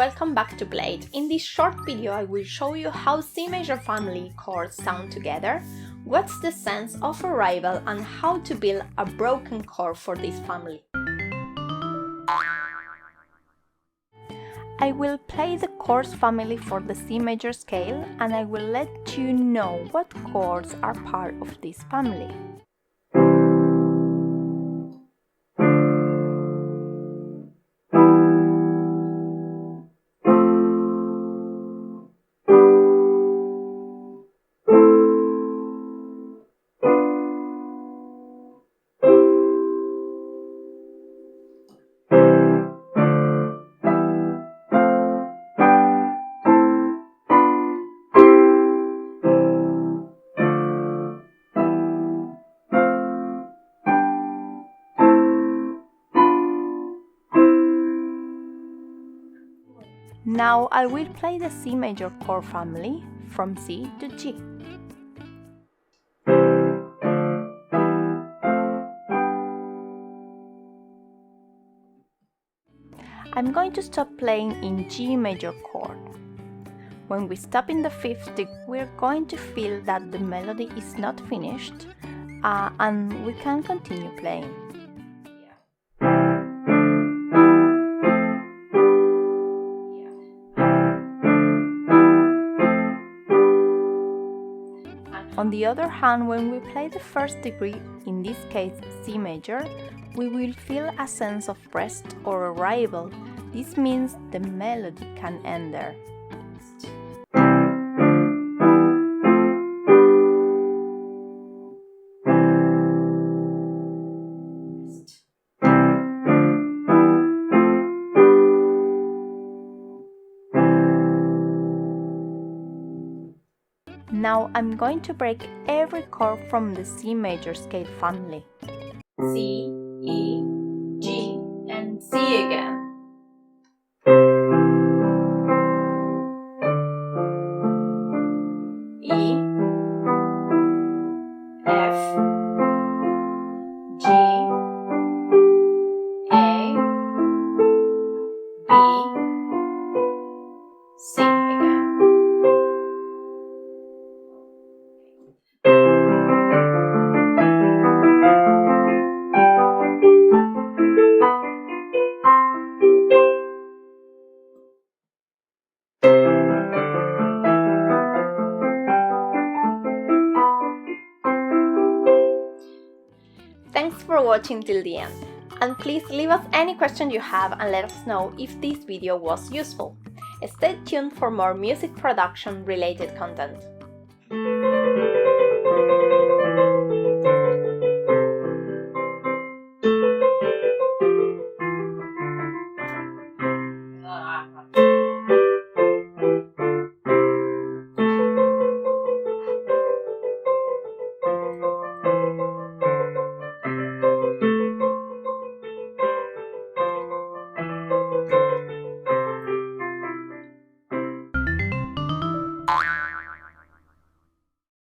welcome back to Blade. In this short video I will show you how C major family chords sound together, what's the sense of arrival and how to build a broken chord for this family. I will play the chords family for the C major scale and I will let you know what chords are part of this family. Now I will play the C major chord family from C to G. I'm going to stop playing in G major chord. When we stop in the fifth degree, we're going to feel that the melody is not finished and we can continue playing. On the other hand, when we play the first degree, in this case C major, we will feel a sense of rest or arrival. This means the melody can end there. Now I'm going to break every chord from the C major scale family. C, E, G, and C again. E, F, G, A, B, C again. Thanks for watching till the end, and please leave us any question you have and let us know if this video was useful. Stay tuned for more music production related content.